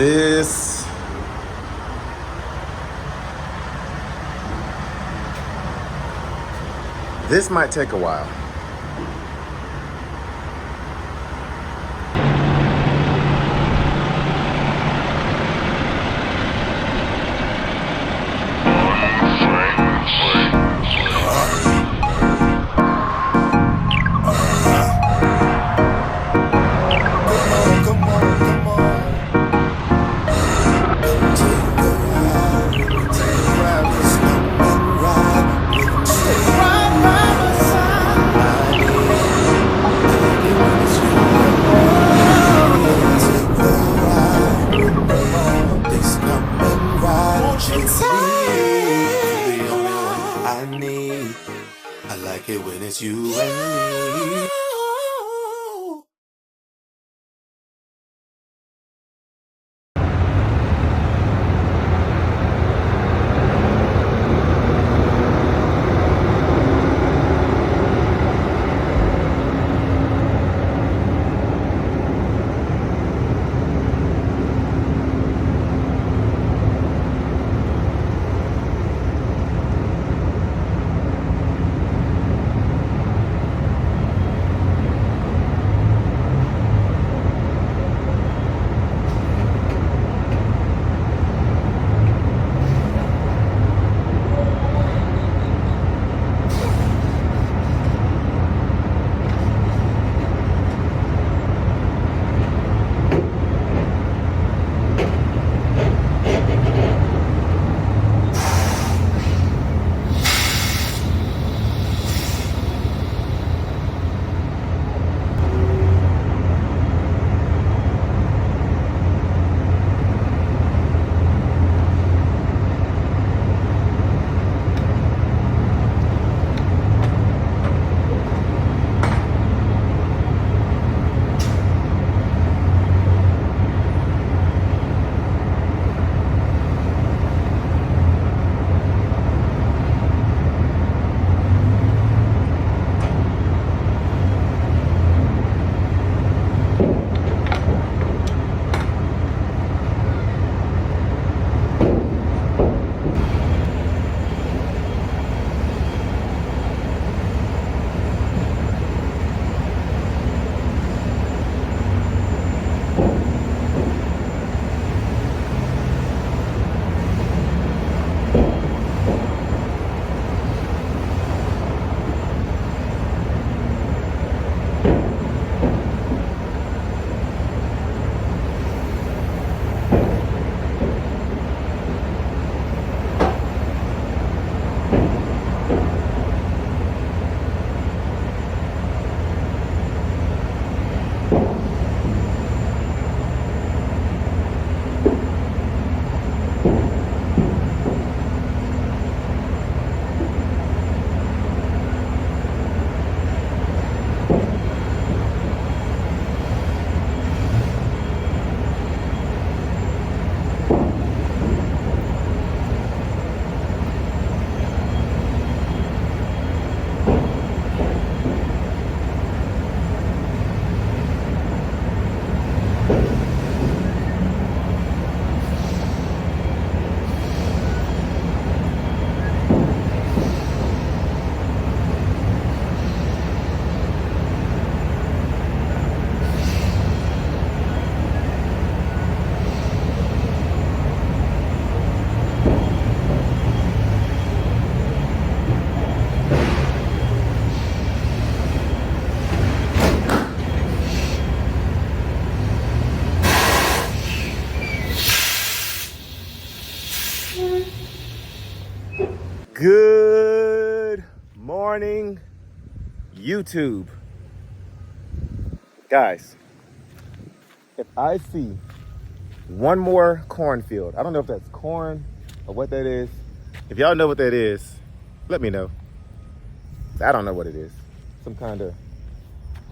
This might take a while. I like it when it's you and me. Good morning, YouTube. Guys, if I see one more cornfield, I don't know if that's corn or what that is. If y'all know what that is, let me know. I don't know what it is. Some kind of,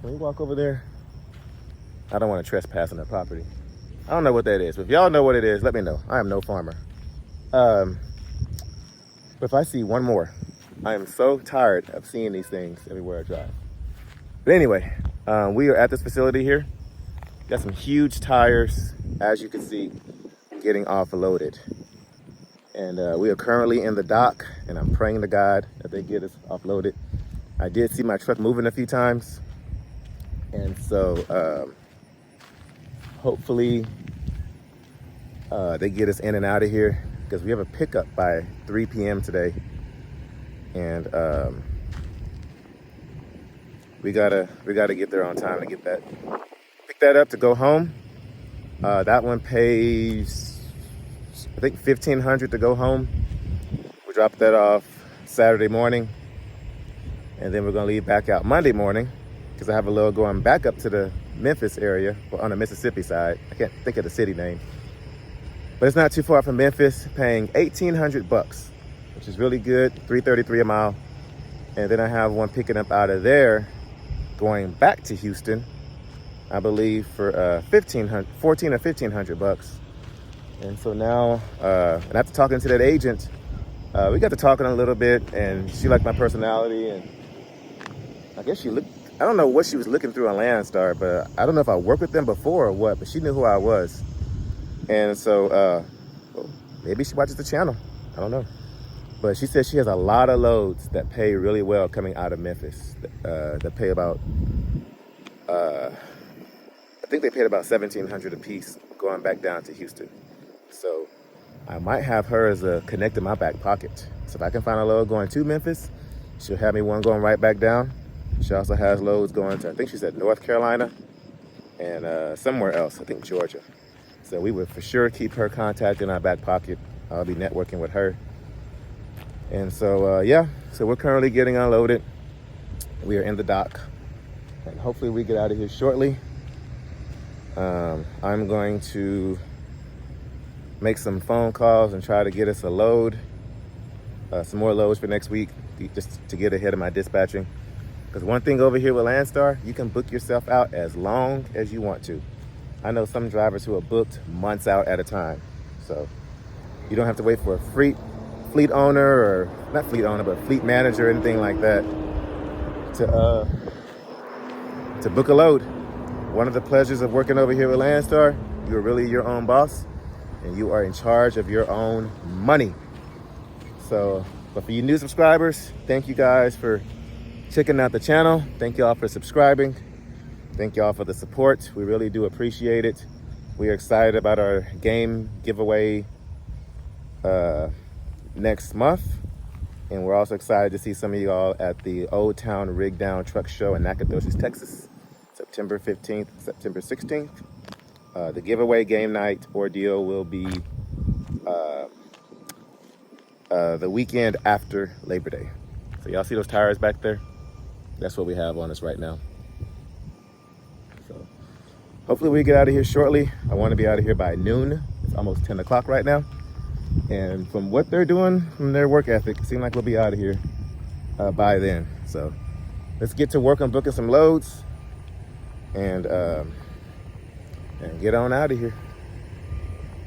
can we walk over there? I don't want to trespass on that property. I don't know what that is. But if y'all know what it is, let me know. I am no farmer. But if I see one more, I am so tired of seeing these things everywhere I drive. But anyway, we are at this facility here. Got some huge tires, as you can see. getting offloaded. And we are currently in the dock, and I'm praying to God that they get us offloaded. I did see my truck moving a few times, and so hopefully they get us in and out of here, because we have a pickup by 3 p.m. today, and we gotta get there on time to pick that up to go home. That one pays, I think, $1,500 to go home. We drop that off Saturday morning, and then we're gonna leave back out Monday morning, because I have a load going back up to the Memphis area, on the Mississippi side. I can't think of the city name, but it's not too far from Memphis, paying $1,800, which is really good, $3.33 a mile. And then I have one picking up out of there, going back to Houston, I believe, for $1,400 or $1,500. And so now, and after talking to that agent, we got to talking a little bit, and she liked my personality, and I guess I don't know what she was looking through on Landstar, but I don't know if I worked with them before or what, but she knew who I was. And so well, maybe she watches the channel, I don't know. But she said she has a lot of loads that pay really well coming out of Memphis, that pay about, I think they paid about $1,700 a piece going back down to Houston. So I might have her as a connect in my back pocket. So if I can find a load going to Memphis, she'll have me one going right back down. She also has loads going to, I think she said North Carolina, and somewhere else, I think Georgia. So we would for sure keep her contact in our back pocket. I'll be networking with her. And so, yeah, so we're currently getting unloaded. We are in the dock, and hopefully we get out of here shortly. I'm going to make some phone calls and try to get us a load, some more loads for next week, just to get ahead of my dispatching. Because one thing over here with Landstar, you can book yourself out as long as you want to. I know some drivers who are booked months out at a time. So you don't have to wait for a fleet owner, or not fleet owner, but fleet manager or anything like that to book a load. One of the pleasures of working over here with Landstar, you're really your own boss, and you are in charge of your own money. So, but for you new subscribers, thank you guys for checking out the channel. Thank y'all for subscribing. Thank y'all for the support. We really do appreciate it. We are excited about our game giveaway next month. And we're also excited to see some of y'all at the Old Town Rig Down Truck Show in Nacogdoches, Texas, September 15th, September 16th. The giveaway game night ordeal will be the weekend after Labor Day. So y'all see those tires back there? That's what we have on us right now. So hopefully we get out of here shortly. I want to be out of here by noon. It's almost 10 o'clock right now. And from what they're doing, from their work ethic, it seems like we'll be out of here by then. So let's get to work on booking some loads and get on out of here.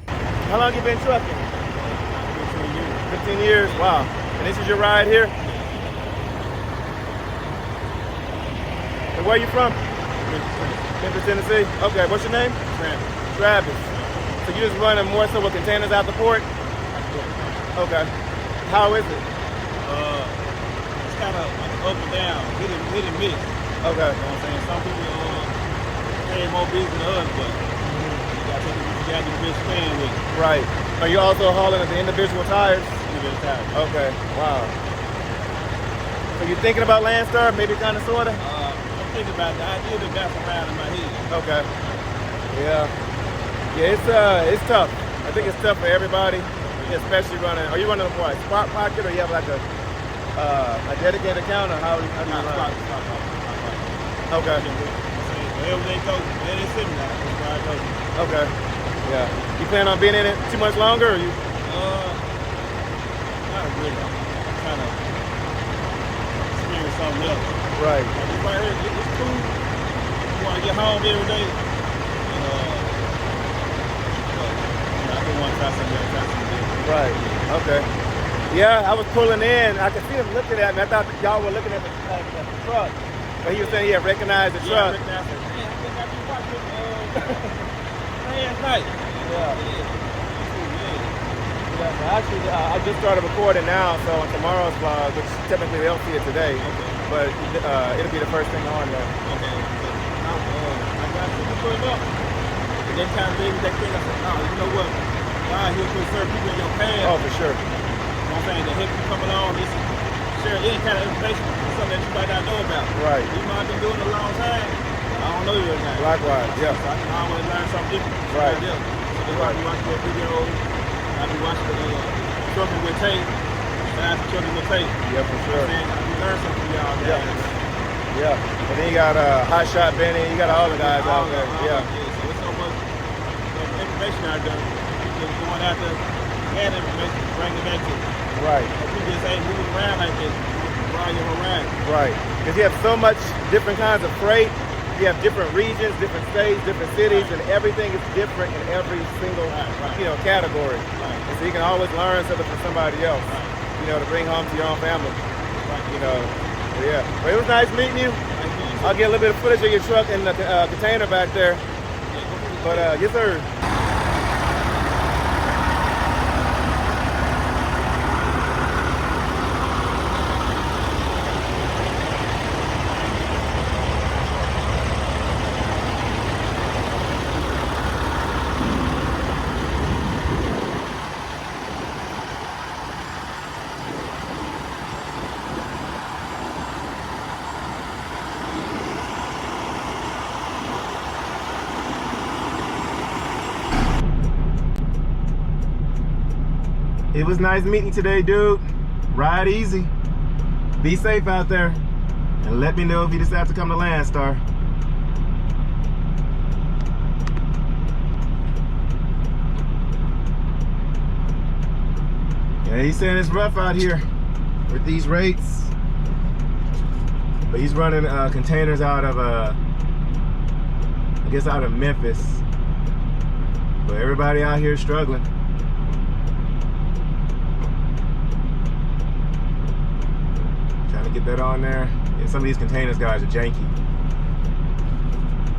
How long have you been trucking? 15 years. 15 years, wow. And this is your ride here? And where are you from? Memphis, Tennessee. Okay, what's your name? Travis. Travis. So you just running more so with containers out the port? Okay. How is it? It's kind of up and down, hit and miss. Okay. You know what I'm saying? Some people pay more busy than others, but you got to do the best span with it. Right. Are you also hauling the individual tires? Individual tires. Okay. Wow. So you're thinking about Landstar, maybe kind of, sort of? I'm thinking about the idea to bounce around in my head. Okay. Yeah. Yeah, it's tough. I think it's tough for everybody, especially running. Are you running what? Spot pocket, or you have like a dedicated account, or how do you run? Okay. Wherever they go, there they sit now. That's where I go. Okay. Yeah. You plan on being in it too much longer, or you? Not really. I'm trying to experience something else. Right. Like, right here, it's cool. You want to get home every day. I do want to try something else. Right. Okay. Yeah, I was pulling in. I could see him looking at me. I thought y'all were looking at the truck. But he was saying he had recognized the truck. Yeah, I recognized it. Man, I think I been watching last night. Yeah. Yeah, so actually, I just started recording now, so on tomorrow's vlog, which technically they'll see it today, but it'll be the first thing on there. Okay. I got you put it up. And they kind of gave me that thing. I said, oh, you know what? God, he'll put certain people in your path. Oh, for sure. You know what I'm saying? To help you come along, just share any kind of information, something that you might not know about. Right. Even though I've been doing it a long time, I don't know your name. Likewise, yeah. So I can always learn something different. Right. So that's why I be watching your videos. I be watching the trucking with tape. That's trucking with tape. Yeah, for sure. I be learning something from y'all. Yeah. And then you got Hot Shot Benny, you got all the guys out there. Yeah. So there's so much information out there. People going out there and information, bring it back to you. Right. And people just ain't moving around like this. While you're around. Right. Because you have so much different kinds of freight. You have different regions, different states, different cities, and everything is different in every single, category. Right. And so you can always learn something from somebody else, to bring home to your own family. But yeah. But it was nice meeting you. I'll get a little bit of footage of your truck and the container back there. But yes, sir. It was nice meeting you today, dude. Ride easy. Be safe out there. And let me know if you decide to come to Landstar. Yeah, he's saying it's rough out here with these rates. But he's running containers out of, I guess out of Memphis. But everybody out here is struggling. Get that on there. Yeah, some of these containers guys are janky.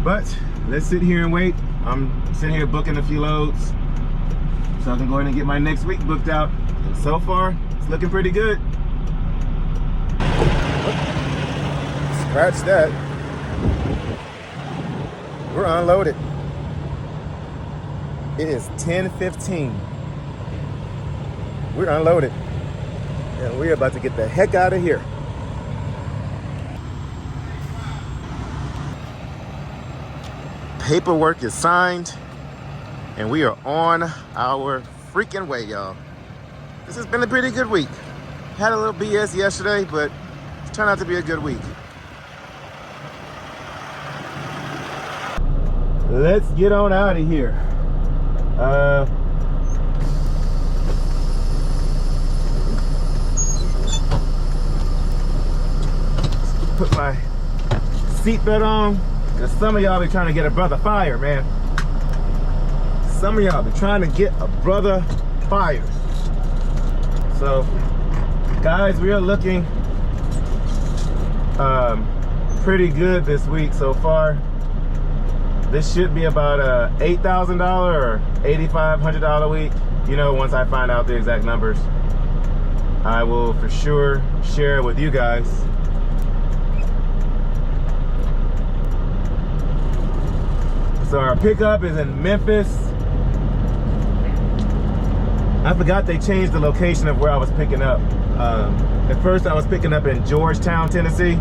But let's sit here and wait. I'm sitting here booking a few loads so I can go ahead and get my next week booked out. And so far, it's looking pretty good. Scratch that. We're unloaded. It is 10:15. We're unloaded. And we're about to get the heck out of here. Paperwork is signed and we are on our freaking way, y'all. This has been a pretty good week. Had a little BS yesterday, but it's turned out to be a good week. Let's get on out of here. Put my seatbelt on. Cause some of y'all be trying to get a brother fired, man. Some of y'all be trying to get a brother fired. So, guys, we are looking pretty good this week so far. This should be about a $8,000 or $8,500 week. Once I find out the exact numbers, I will for sure share it with you guys. So our pickup is in Memphis. I forgot they changed the location of where I was picking up. At first I was picking up in Georgetown, Tennessee,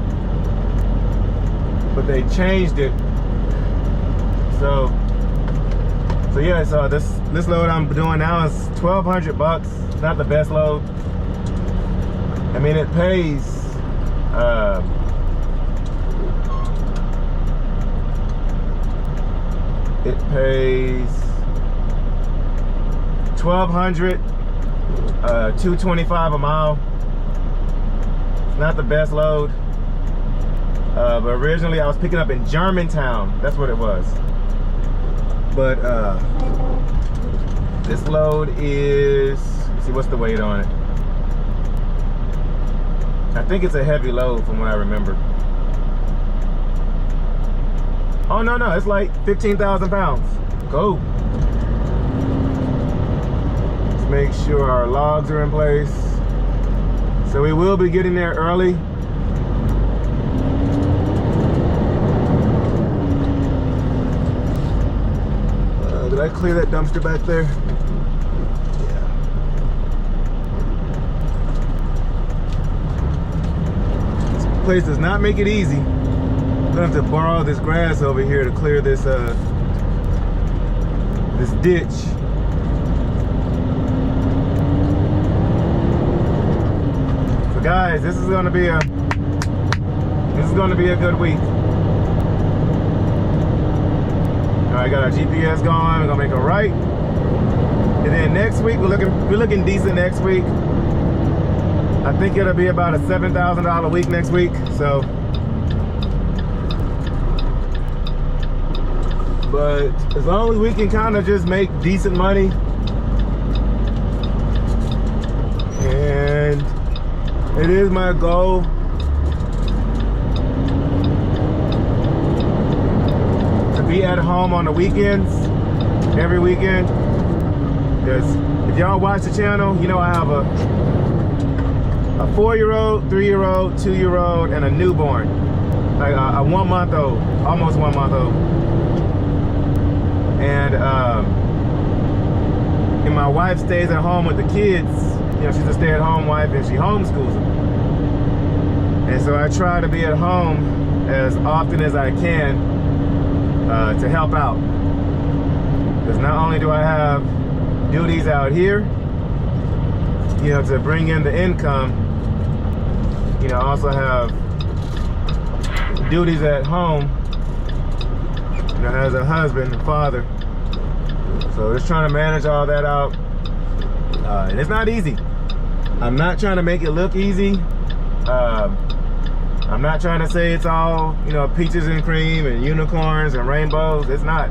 but they changed it. So yeah, so this load I'm doing now is $1,200. It's not the best load. I mean, it pays $1,200, $225 a mile. It's not the best load, but originally I was picking up in Germantown. That's what it was. But this load is, let's see, what's the weight on it? I think it's a heavy load from what I remember. Oh, no, it's like 15,000 pounds. Go. It's make sure our logs are in place. So we will be getting there early. Did I clear that dumpster back there? Yeah. This place does not make it easy. I'm gonna have to borrow this grass over here to clear this this ditch. So guys, this is gonna be a good week. Alright, got our GPS going. We're gonna make a right. And then next week, we're looking decent next week. I think it'll be about a $7,000 week next week. So, but as long as we can kind of just make decent money, and it is my goal be at home on the weekends, every weekend. Because if y'all watch the channel, you know I have a 4-year-old, 3-year-old, 2-year-old, and a newborn, like a 1-month-old, almost 1-month-old. And my wife stays at home with the kids. You know, she's a stay-at-home wife and she homeschools them. And so I try to be at home as often as I can to help out, because not only do I have duties out here, you know, to bring in the income, you know, I also have duties at home, you know, as a husband and father. So just trying to manage all that out, and it's not easy. I'm not trying to make it look easy. I'm not trying to say it's all, you know, peaches and cream and unicorns and rainbows. It's not.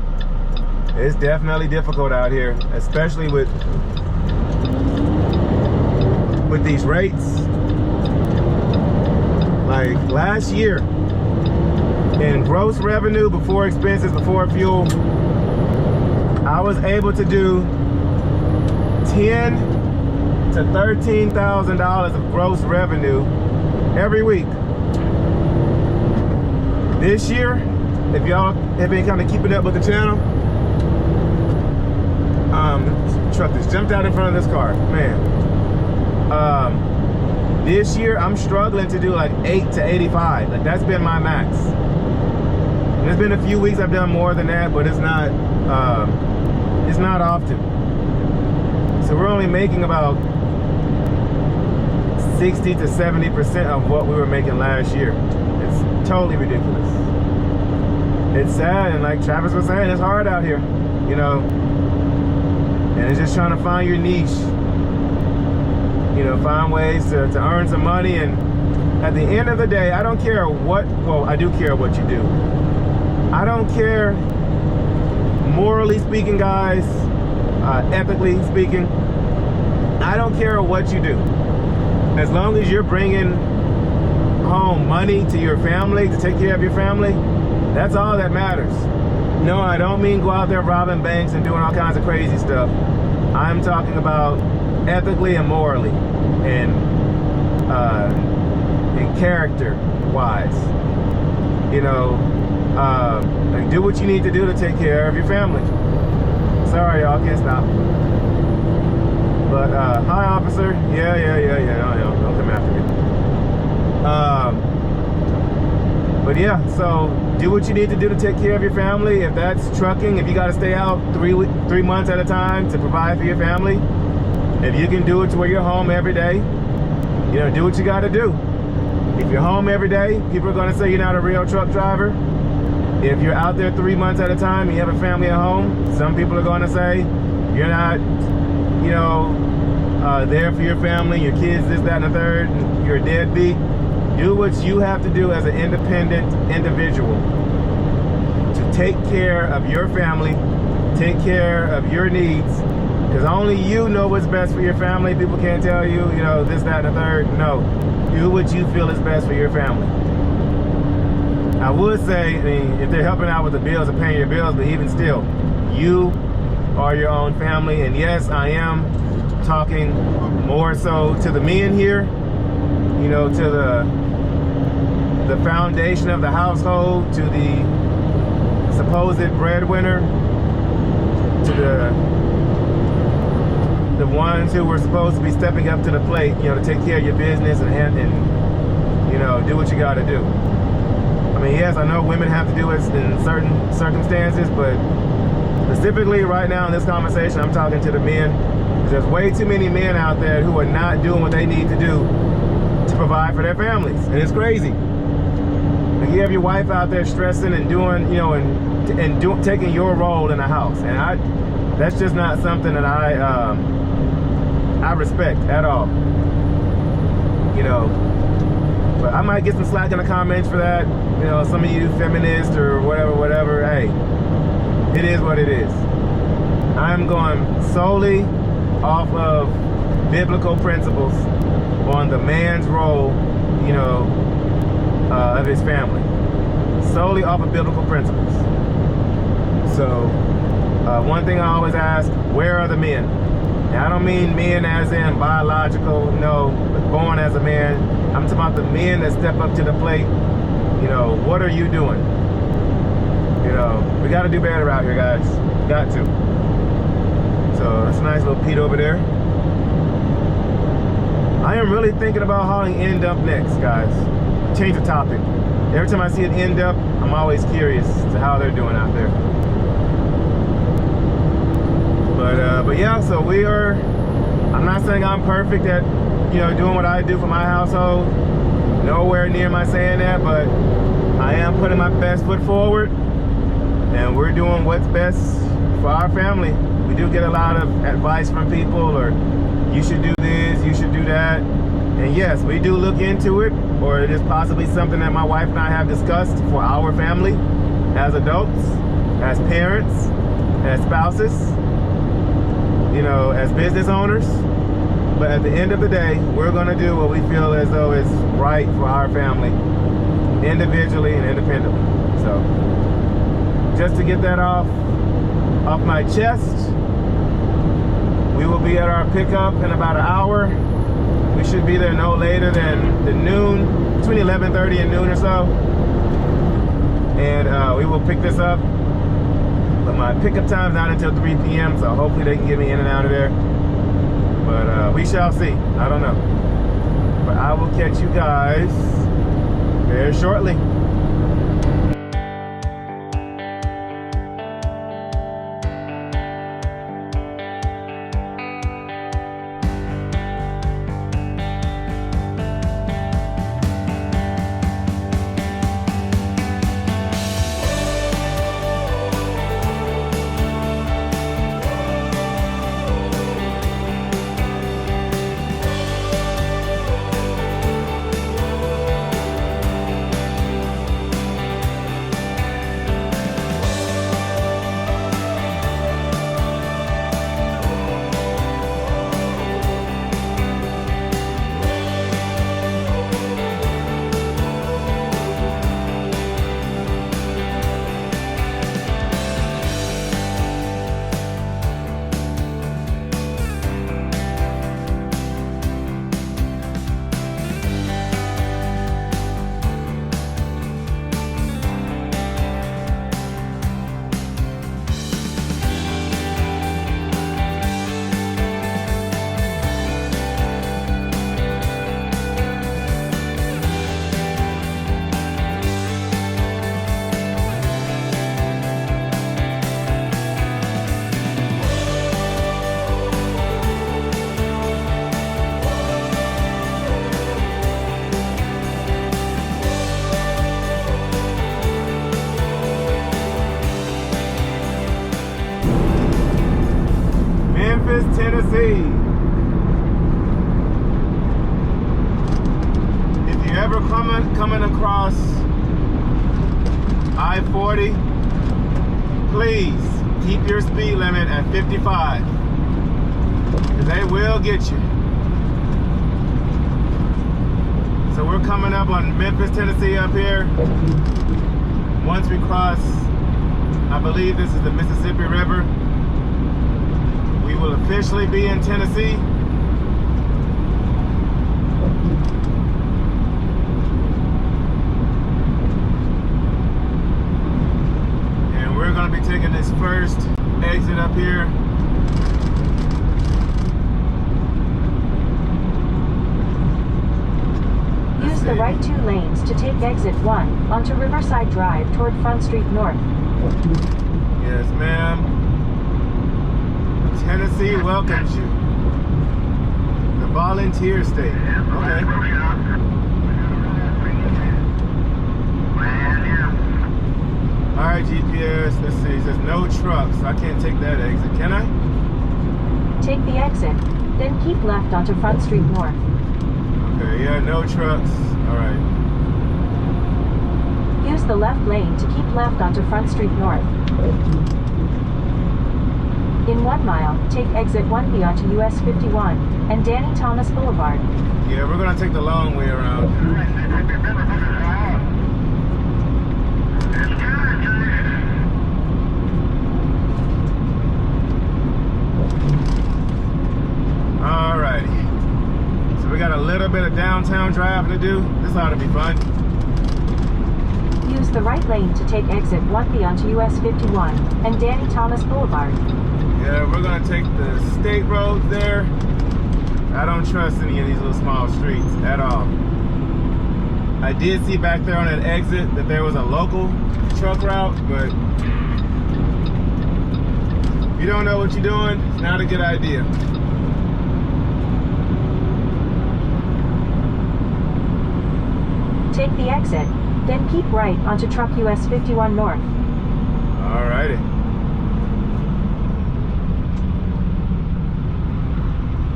It's definitely difficult out here, especially with these rates. Like last year, in gross revenue before expenses, before fuel, I was able to do $10,000 to $13,000 of gross revenue every week. This year, if y'all have been kind of keeping up with the channel, truck just jumped out in front of this car, man. This year, I'm struggling to do like 8 to 85. Like that's been my max. And there's been a few weeks I've done more than that, but it's not often. So we're only making about 60 to 70% of what we were making last year. It's totally ridiculous. It's sad, and like Travis was saying, it's hard out here, you know. And it's just trying to find your niche. You know, find ways to earn some money. And at the end of the day, I don't care what, well, I do care what you do. I don't care, morally speaking, guys, ethically speaking, I don't care what you do. As long as you're bringing home money to your family, to take care of your family, that's all that matters. No, I don't mean go out there robbing banks and doing all kinds of crazy stuff. I'm talking about ethically and morally and character-wise. You know, like do what you need to do to take care of your family. Sorry, y'all, can't stop. But hi, officer. Yeah. Don't come after me. But yeah, so do what you need to do to take care of your family. If that's trucking, if you got to stay out 3 months at a time to provide for your family, if you can do it to where you're home every day, you know, do what you got to do. If you're home every day, people are going to say you're not a real truck driver. If you're out there 3 months at a time and you have a family at home, some people are going to say you're not, you know, there for your family, your kids, this, that, and the third, and you're a deadbeat. Do what you have to do as an independent individual to take care of your family, take care of your needs, because only you know what's best for your family. People can't tell you, you know, this, that, and the third. No, do what you feel is best for your family. I would say, I mean, if they're helping out with the bills and paying your bills, but even still, you are your own family. And yes, I am talking more so to the men here, you know, to the foundation of the household, to the supposed breadwinner, to the ones who were supposed to be stepping up to the plate, you know, to take care of your business and you know, do what you got to do. I mean, yes, I know women have to do it in certain circumstances, but specifically right now in this conversation, I'm talking to the men. There's way too many men out there who are not doing what they need to do to provide for their families, and it's crazy. And you have your wife out there stressing and doing, you know, and taking your role in the house, and that's just not something that I respect at all. You know, but I might get some slack in the comments for that. You know, some of you feminists or whatever. Hey, it is what it is. I'm going solely off of biblical principles on the man's role, you know, of his family. Solely off of biblical principles. So, one thing I always ask, where are the men? Now, I don't mean men as in biological, no, but born as a man. I'm talking about the men that step up to the plate. You know, what are you doing? You know, we got to do better out here, guys. Got to. So that's a nice little Pete over there. I am really thinking about hauling end up next, guys. Change the topic. Every time I see an end up, I'm always curious to how they're doing out there. But yeah, so we are, I'm not saying I'm perfect at, you know, doing what I do for my household. Nowhere near am I saying that, but I am putting my best foot forward, and we're doing what's best for our family. We do get a lot of advice from people, or you should do this, you should do that. And yes, we do look into it, or it is possibly something that my wife and I have discussed for our family as adults, as parents, as spouses, you know, as business owners. But at the end of the day, we're gonna do what we feel as though is right for our family, individually and independently. So, just to get that off my chest, we will be at our pickup in about an hour. We should be there no later than the noon, between 11:30 and noon or so. And we will pick this up. But my pickup time is not until 3 p.m., so hopefully they can get me in and out of there. But we shall see. I don't know. But I will catch you guys very shortly. Memphis, Tennessee. If you're ever coming across I-40, please keep your speed limit at 55, because they will get you. So we're coming up on Memphis, Tennessee up here. Once we cross, I believe this is the Mississippi River, we will officially be in Tennessee. taking this first exit up here. Use the right 2 lanes to take exit 1 onto Riverside Drive toward Front Street North. Yes, ma'am. Tennessee welcomes you. The volunteer state. Okay. All right, GPS. Let's see. It says no trucks. I can't take that exit. Can I? Take the exit, then keep left onto Front Street North. Okay. Yeah, no trucks. All right. Use the left lane to keep left onto Front Street North. In 1 mile, take exit 1B onto US 51 and Danny Thomas Boulevard. Yeah, we're gonna take the long way around. Alrighty. So we got a little bit of downtown driving to do. This ought to be fun. Use the right lane to take exit 1B onto US 51 and Danny Thomas Boulevard. Yeah, we're gonna take the state roads there. I don't trust any of these little small streets at all. I did see back there on that exit that there was a local truck route, but if you don't know what you're doing, it's not a good idea. Take the exit, then keep right onto Truck US 51 North. Alrighty.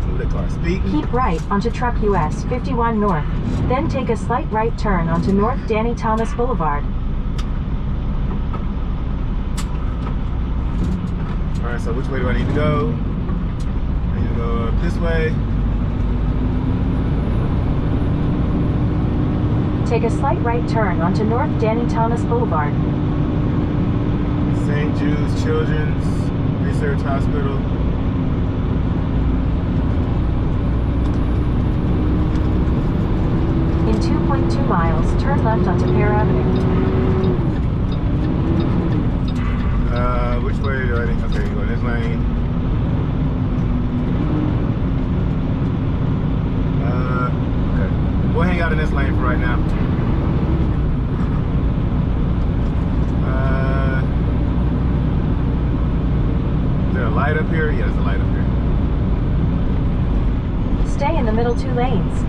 Move the car speaking. Keep right onto Truck US 51 North, then take a slight right turn onto North Danny Thomas Boulevard. Alright, so which way do I need to go? I need to go up this way. Take a slight right turn onto North Danny Thomas Boulevard. St. Jude's Children's Research Hospital. In 2.2 miles, turn left onto Pear Avenue. Which way do I need? Okay, go in this lane. Okay. We'll hang out in this lane for right now. Is there a light up here? Yeah, there's a light up here. Stay in the middle 2 lanes.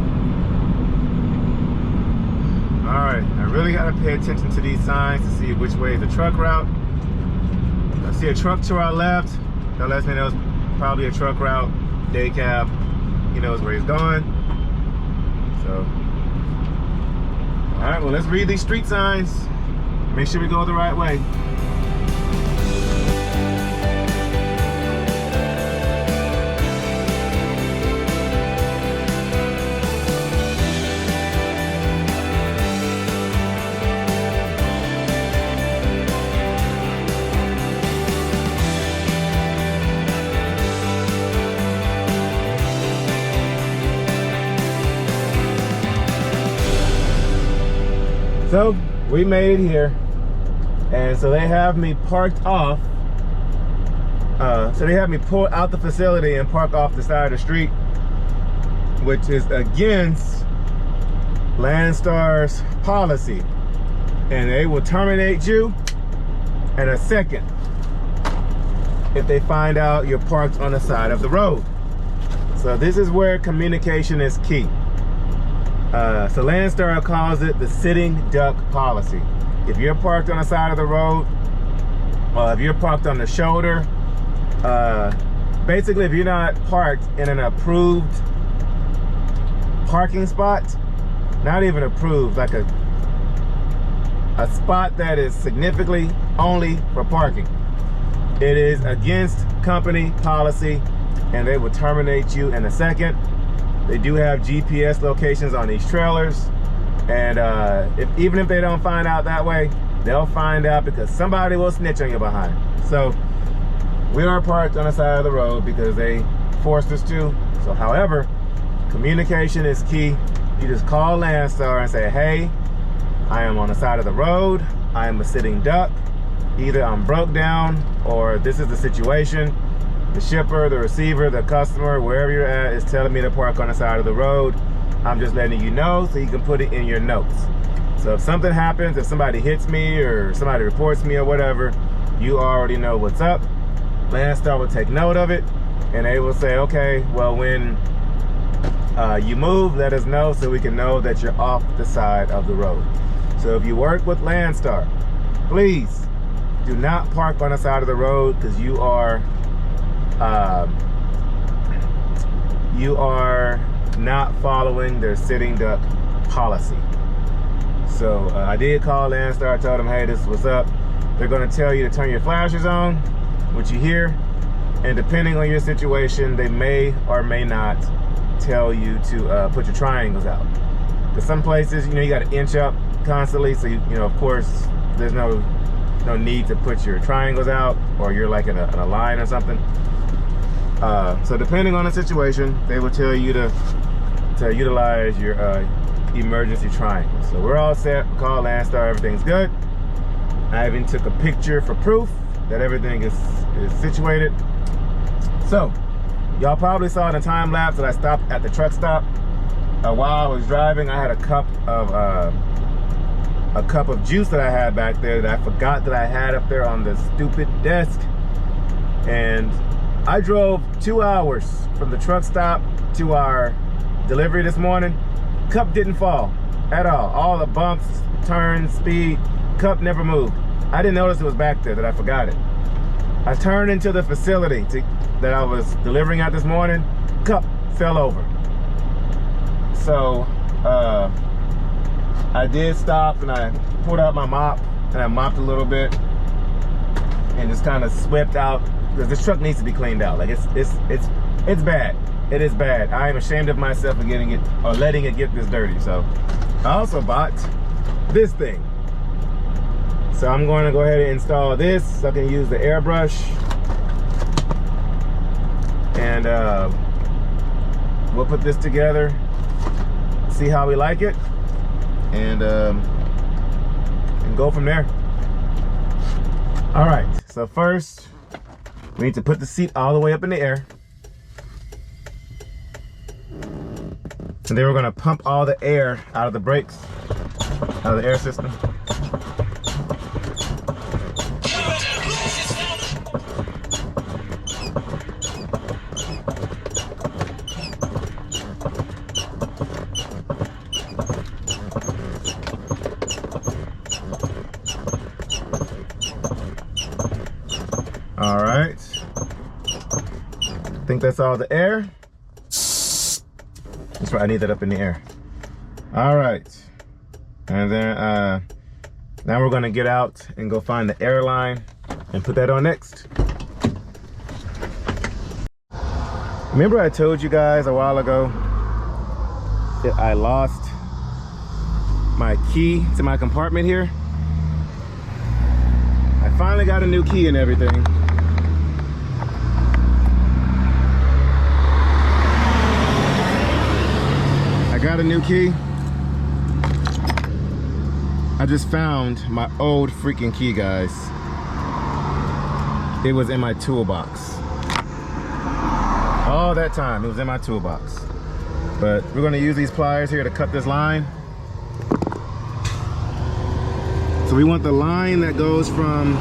Alright, I really gotta pay attention to these signs to see which way is the truck route. I see a truck to our left. That lets me know it's probably a truck route, day cab. He knows where he's going. So, alright, well, let's read these street signs. Make sure we go the right way. So we made it here, and so they have me parked off. So they have me pull out the facility and park off the side of the street, which is against Landstar's policy, and they will terminate you in a second if they find out you're parked on the side of the road. So this is where communication is key. So Landstar calls it the sitting duck policy. If you're parked on the side of the road, if you're parked on the shoulder, basically if you're not parked in an approved parking spot, not even approved, like a spot that is significantly only for parking, it is against company policy, and they will terminate you in a second. They do have GPS locations on these trailers, and even if they don't find out that way, they'll find out because somebody will snitch on you behind. So we are parked on the side of the road because they forced us to. So however, communication is key. You just call Landstar and say, hey, I am on the side of the road. I am a sitting duck. either I'm broke down or this is the situation. The shipper, the receiver, the customer, wherever you're at is telling me to park on the side of the road. I'm just letting you know so you can put it in your notes. So if something happens, if somebody hits me or somebody reports me or whatever, you already know what's up. Landstar will take note of it and they will say, okay, well, when you move, let us know so we can know that you're off the side of the road. So if you work with Landstar, please do not park on the side of the road because you are not following their sitting duck policy. So I did call Landstar, I told them, hey, this is what's up. They're gonna tell you to turn your flashers on, which you hear, and depending on your situation, they may or may not tell you to put your triangles out. Because some places, you know, you gotta inch up constantly, so you know, of course, there's no need to put your triangles out, or you're like in a line or something. So depending on the situation, they will tell you to utilize your emergency triangle. So we're all set. Call Landstar, everything's good. I even took a picture for proof that everything is situated. So y'all probably saw in the time lapse that I stopped at the truck stop. While I was driving, I had a cup of juice that I had back there that I forgot that I had up there on the stupid desk. And I drove 2 hours from the truck stop to our delivery this morning. Cup didn't fall at all. All the bumps, turns, speed, cup never moved. I didn't notice it was back there, that I forgot it. I turned into the facility that I was delivering at this morning. Cup fell over. So I did stop and I pulled out my mop and I mopped a little bit and just kind of swept out, because this truck needs to be cleaned out. Like it's bad. It is bad. I am ashamed of myself for getting it or letting it get this dirty. So I also bought this thing. So I'm going to go ahead and install this so I can use the airbrush, and we'll put this together, see how we like it, and go from there. All right, so first we need to put the seat all the way up in the air. And then we're gonna pump all the air out of the brakes, out of the air system. All right, I think that's all the air. That's right, I need that up in the air. All right, and then now we're gonna get out and go find the airline and put that on next. Remember I told you guys a while ago that I lost my key to my compartment here? I finally got a new key and everything. I got a new key. I just found my old freaking key, guys. It was in my toolbox. All that time, it was in my toolbox. But we're gonna use these pliers here to cut this line. So we want the line that goes from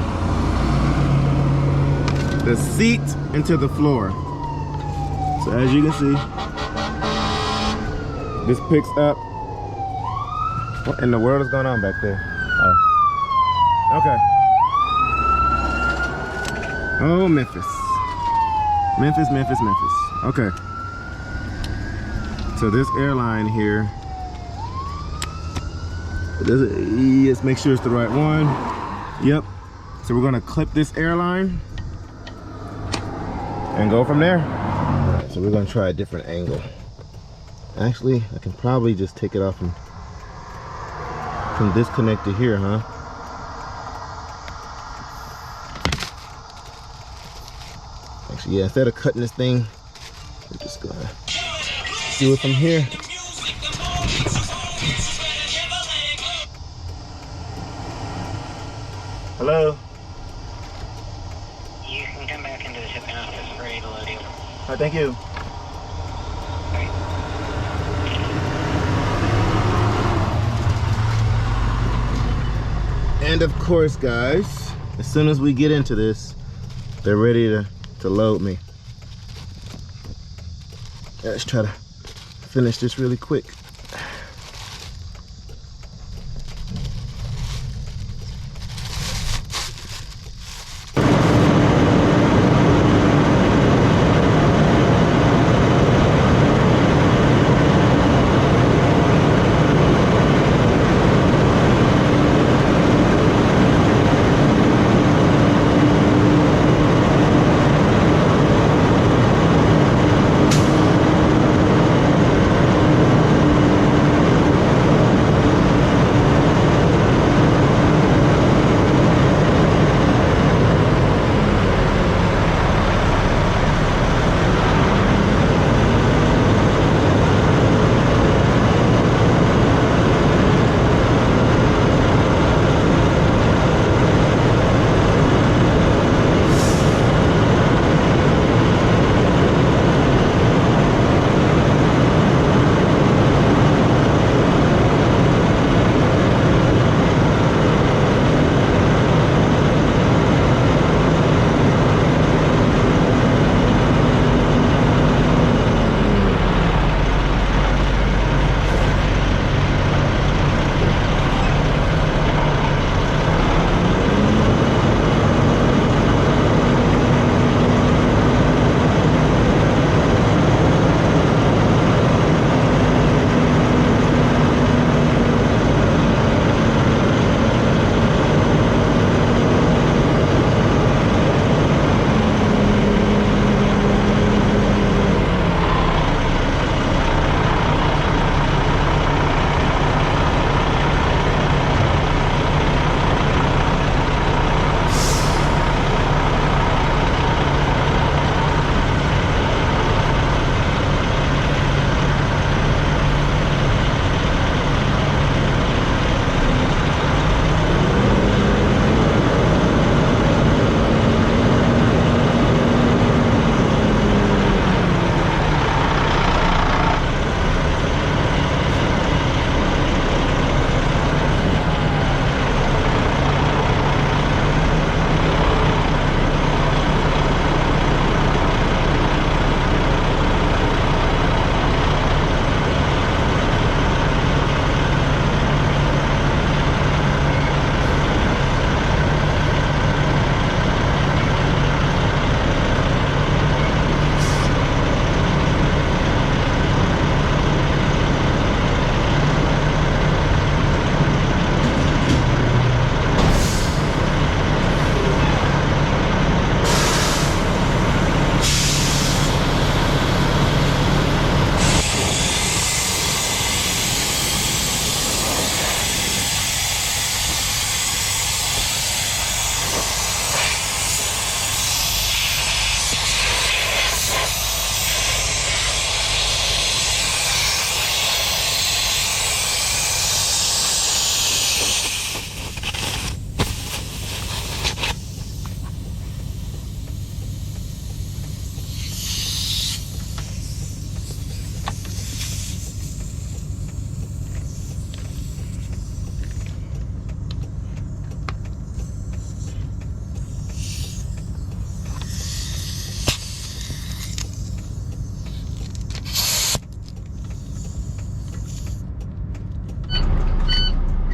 the seat into the floor. So as you can see, this picks up. What in the world is going on back there? Oh, okay. Oh, Memphis. Memphis, Memphis, Memphis. Okay. So this airline here, let's make sure it's the right one. Yep. So we're gonna clip this airline and go from there. All right, so we're gonna try a different angle. Actually, I can probably just take it off from this connector here, huh? Actually, yeah, instead of cutting this thing, we're just gonna do it from here. Hello? All right, thank you. And of course, guys, as soon as we get into this, they're ready to load me. Let's try to finish this really quick.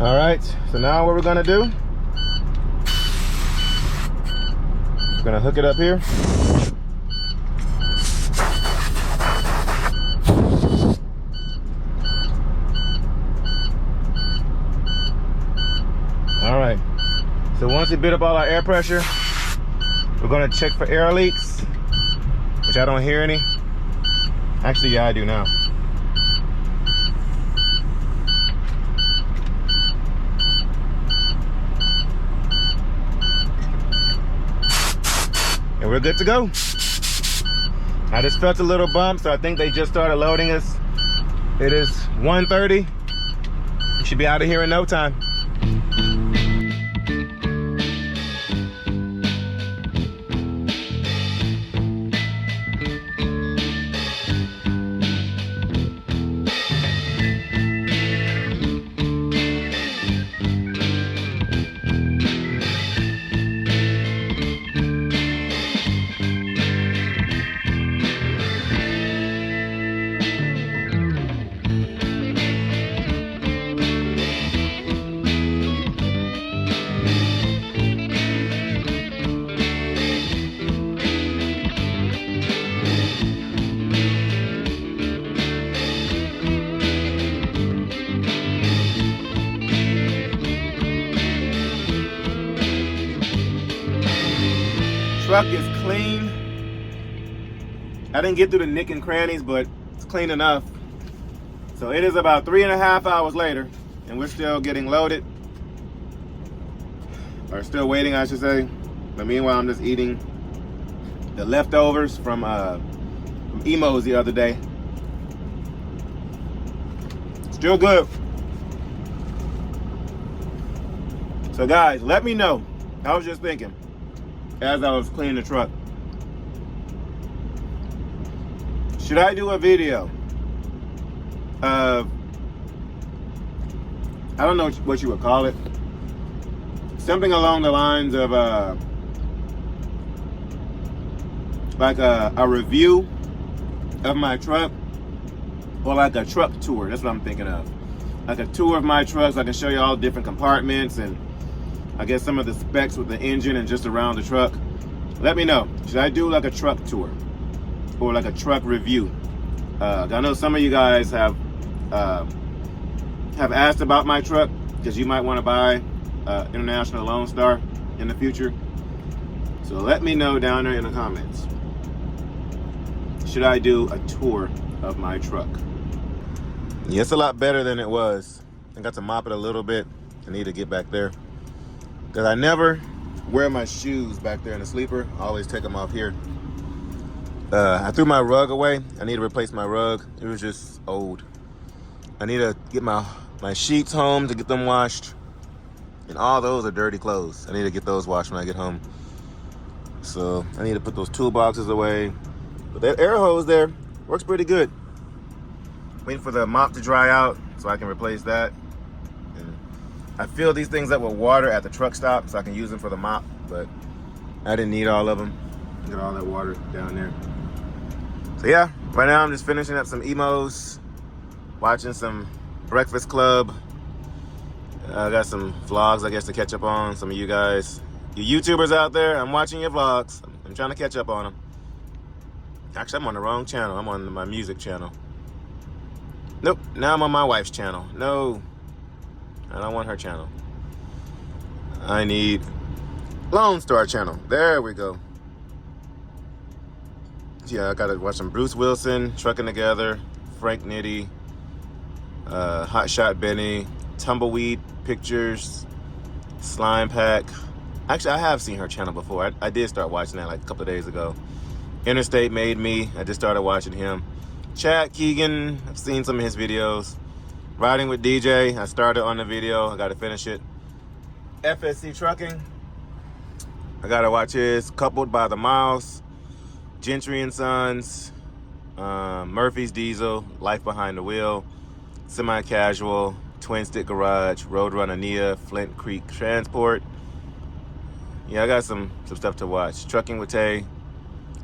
All right, so now what we're gonna do, we're gonna hook it up here. All right, so once we build up all our air pressure, we're gonna check for air leaks, which I don't hear any. Actually, yeah, I do now. And we're good to go. I just felt a little bump, so I think they just started loading us. It is 1:30. We should be out of here in no time. truck is clean. I didn't get through the nick and crannies, but it's clean enough. So it is about 3.5 hours later, and we're still getting loaded. Or still waiting, I should say. But meanwhile, I'm just eating the leftovers from Emo's the other day. Still good. So guys, let me know. I was just thinking as I was cleaning the truck. Should I do a video of, I don't know what you would call it, something along the lines of like a review of my truck, or like a truck tour? That's what I'm thinking of. Like a tour of my truck, so I can show you all the different compartments and I guess some of the specs with the engine and just around the truck. Let me know. Should I do like a truck tour or like a truck review? I know some of you guys have asked about my truck because you might want to buy International Landstar in the future. So let me know down there in the comments. Should I do a tour of my truck? Yeah, it's a lot better than it was. I got to mop it a little bit. I need to get back there. Because I never wear my shoes back there in the sleeper. I always take them off here. I threw my rug away. I need to replace my rug. It was just old. I need to get my sheets home to get them washed. And all those are dirty clothes. I need to get those washed when I get home. So I need to put those toolboxes away. But that air hose there works pretty good. Waiting for the mop to dry out so I can replace that. And I fill these things up with water at the truck stop so I can use them for the mop, but I didn't need all of them. Get all that water down there. So yeah, right now I'm just finishing up some emos, watching some Breakfast Club. I got some vlogs, I guess, to catch up on. Some of you guys, you YouTubers out there, I'm watching your vlogs. I'm trying to catch up on them. Actually, I'm on the wrong channel. I'm on my music channel. Nope, now I'm on my wife's channel. No, I don't want her channel. I need Landstar channel. There we go. Yeah, I gotta watch some Bruce Wilson, Trucking Together, Frank Nitty, Hot Shot Benny, Tumbleweed Pictures, Slime Pack. Actually, I have seen her channel before. I did start watching that like a couple of days ago. Interstate Made Me. I just started watching him. Chad Keegan. I've seen some of his videos. Riding with DJ. I started on the video. I got to finish it. FSC Trucking. I got to watch his. Coupled by the Miles. Gentry and Sons. Murphy's Diesel. Life Behind the Wheel. Semi-Casual. Twin Stick Garage. Roadrunner Nia. Flint Creek Transport. Yeah, I got some stuff to watch. Trucking with Tay.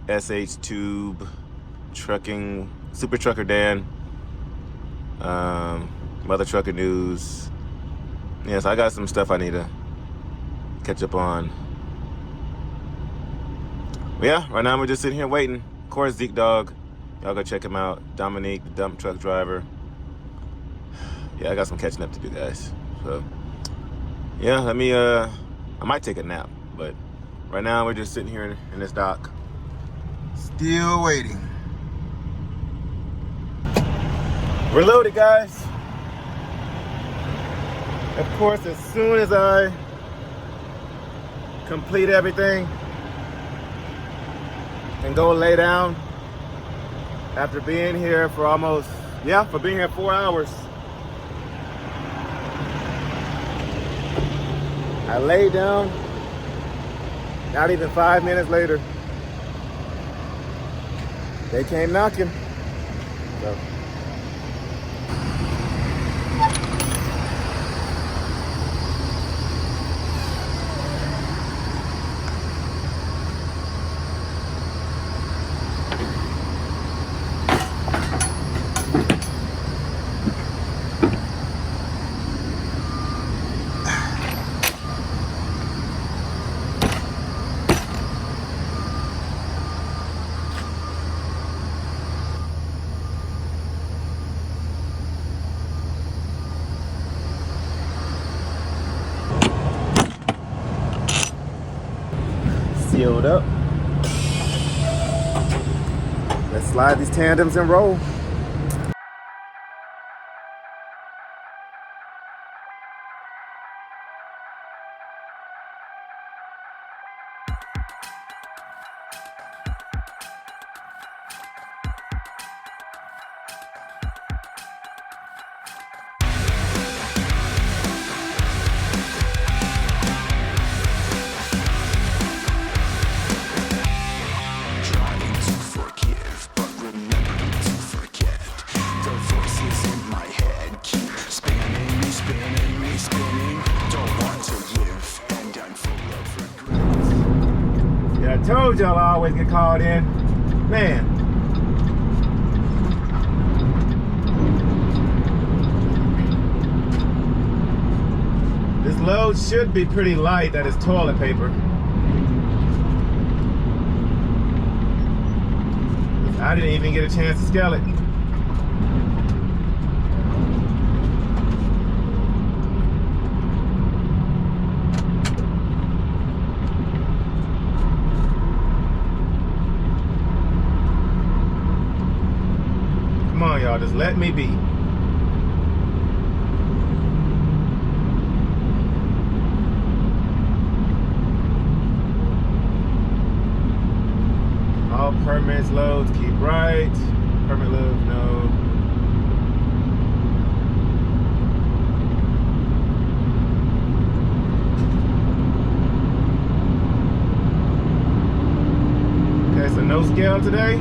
SH Tube. Trucking. Super Trucker Dan. Mother Trucker News. Yes, I got some stuff I need to catch up on. But yeah, right now we're just sitting here waiting. Of course, Zeke Dog. Y'all go check him out. Dominique, the dump truck driver. Yeah, I got some catching up to do, guys. So, yeah, let me, I might take a nap. But right now we're just sitting here in this dock. Still waiting. We're loaded, guys. Of course, as soon as I complete everything and go lay down after being here for for being here 4 hours. I laid down, not even 5 minutes later, they came knocking. So. Sealed up. Let's slide these tandems and roll. I told y'all I always get called in. Man. This load should be pretty light. That is toilet paper. I didn't even get a chance to scale it. Come on, y'all, just let me be. All permits, loads, keep right. Permit loads, no. Okay, so no scale today.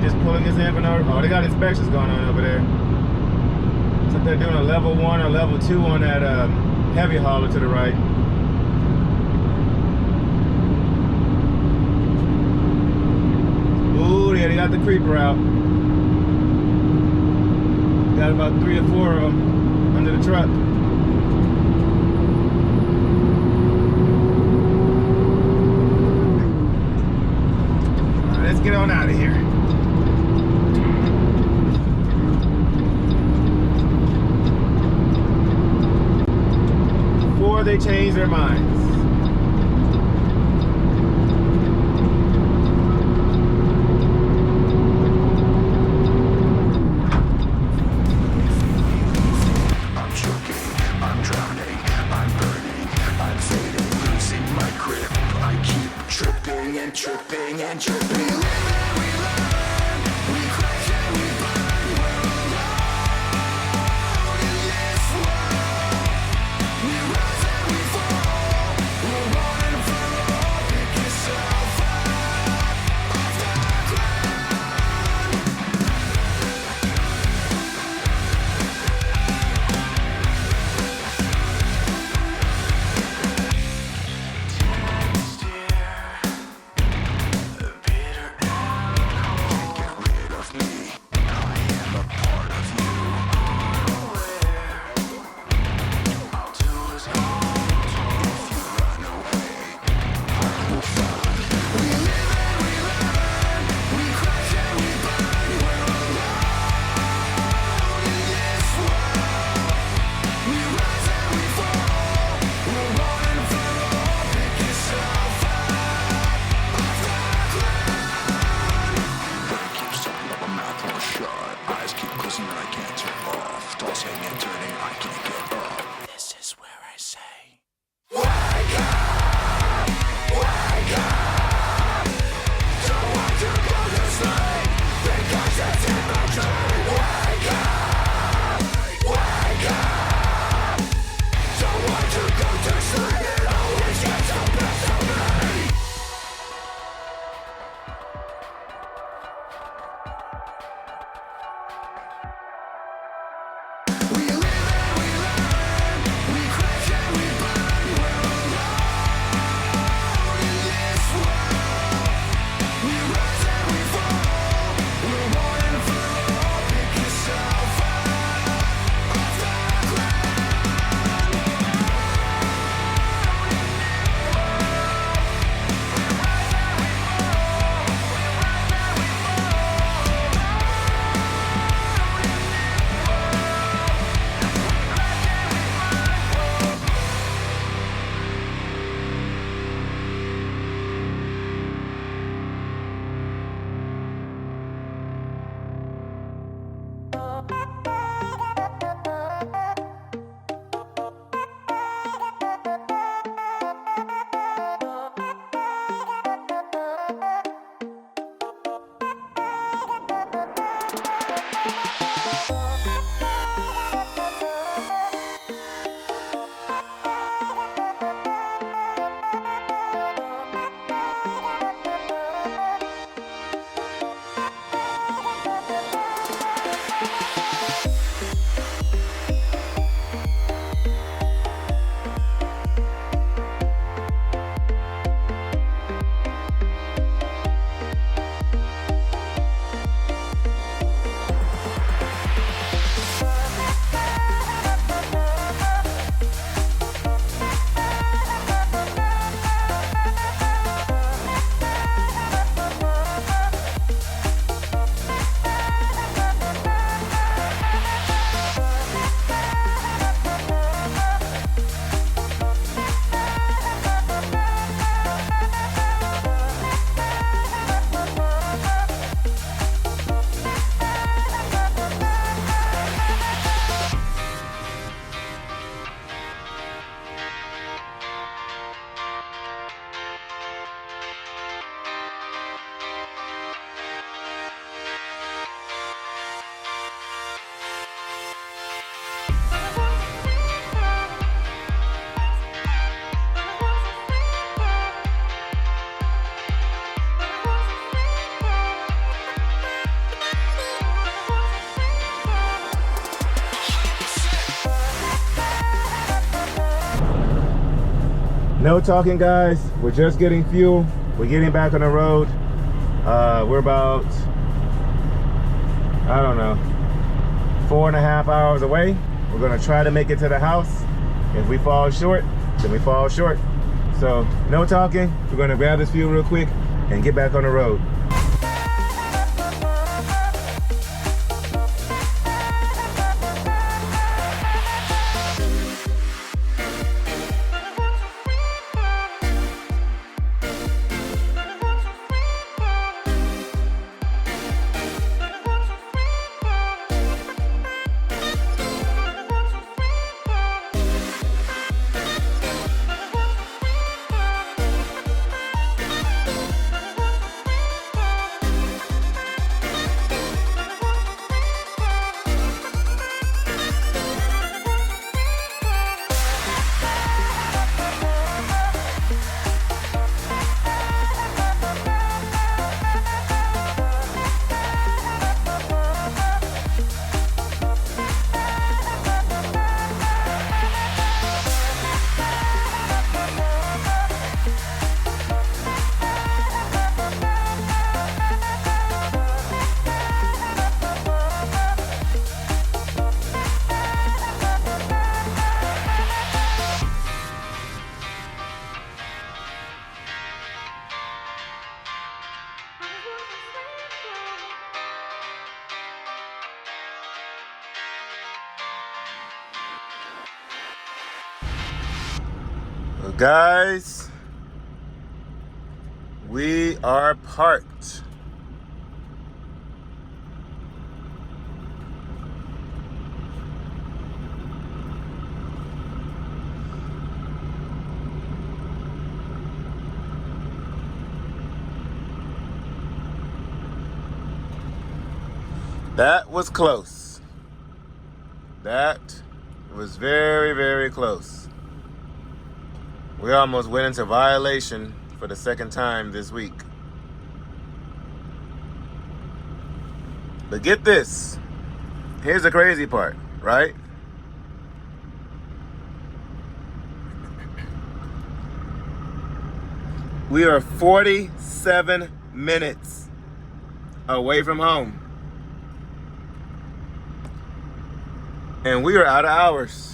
Just pulling his in for no. Oh, they got inspections going on over there. So they're doing a level 1 or level 2 on that heavy hauler to the right. Ooh, yeah, they got the creeper out. Got about 3 or 4 of them under the truck. All right, let's get on out of here. They change their minds. I'm choking, I'm drowning, I'm burning, I'm fading, losing my grip. I keep tripping and tripping and tripping. We live and we learn, we crash and we burn. We're alone in this world. We rise and we fall. We're one for all. Pick yourself up off the ground. Text here, a bitter No talking, guys. We're just getting fuel. We're getting back on the road. We're about, I don't know, 4.5 hours away. We're gonna try to make it to the house. If we fall short, then we fall short. So no talking. We're gonna grab this fuel real quick and get back on the road. Guys, we are parked. That was close. That was very, very close. We almost went into violation for the second time this week. But get this. Here's the crazy part, right? We are 47 minutes away from home. And we are out of hours.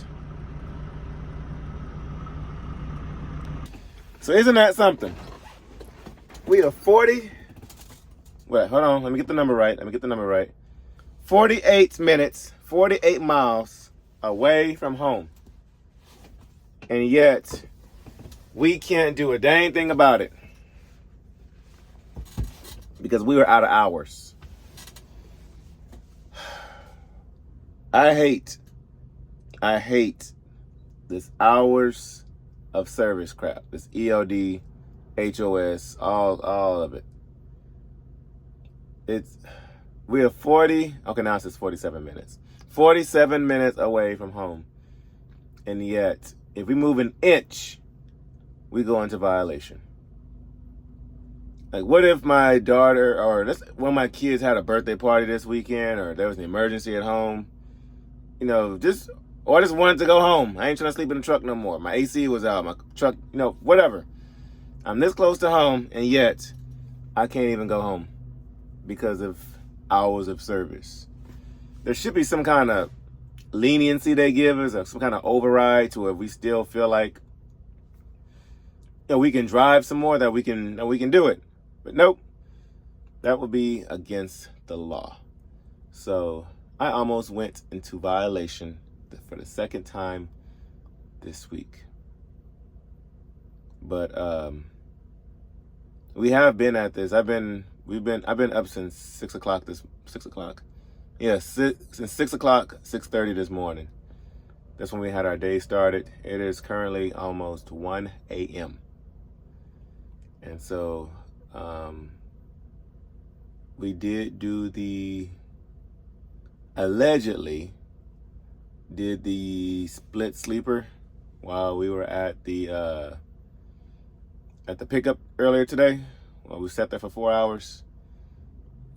So isn't that something? We are 40, wait, hold on, let me get the number right. 48 minutes, 48 miles away from home. And yet, we can't do a dang thing about it. Because we were out of hours. I hate this hours of service crap. This EOD, HOS, all of it. We are 40, okay, now it says 47 minutes. 47 minutes away from home. And yet, if we move an inch, we go into violation. Like, what if my daughter or one of my kids had a birthday party this weekend, or there was an emergency at home? You know, or I just wanted to go home. I ain't trying to sleep in the truck no more. My AC was out. My truck, whatever. I'm this close to home, and yet I can't even go home because of hours of service. There should be some kind of leniency they give us, or some kind of override to where we still feel like we can drive some more, that we can do it. But nope, that would be against the law. So I almost went into violation for the second time this week. But we have been at this. I've been up since 6 o'clock. Yeah, since 6 o'clock, 6:30 this morning. That's when we had our day started. It is currently almost 1 a.m. And so we did do allegedly did the split sleeper while we were at the pickup earlier today. Well, we sat there for 4 hours.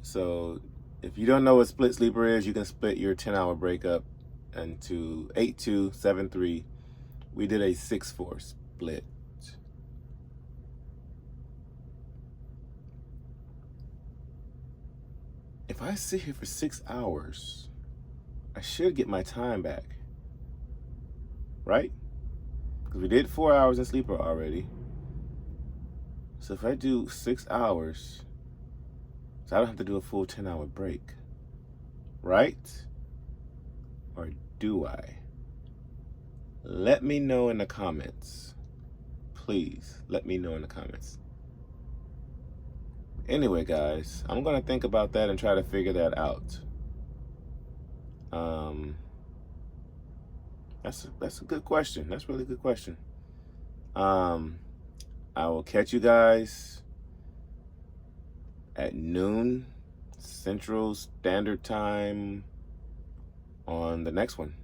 So if you don't know what split sleeper is, you can split your 10-hour break up into 8-2, 7-3. We did a 6-4 split. if I sit here for 6 hours, I should get my time back, right? Because we did 4 hours in sleeper already. So if I do 6 hours, so I don't have to do a full 10-hour break, right? Or do I? Let me know in the comments. Please, let me know in the comments. Anyway, guys, I'm gonna think about that and try to figure that out. That's a good question. That's a really good question. I will catch you guys at noon Central Standard Time on the next one.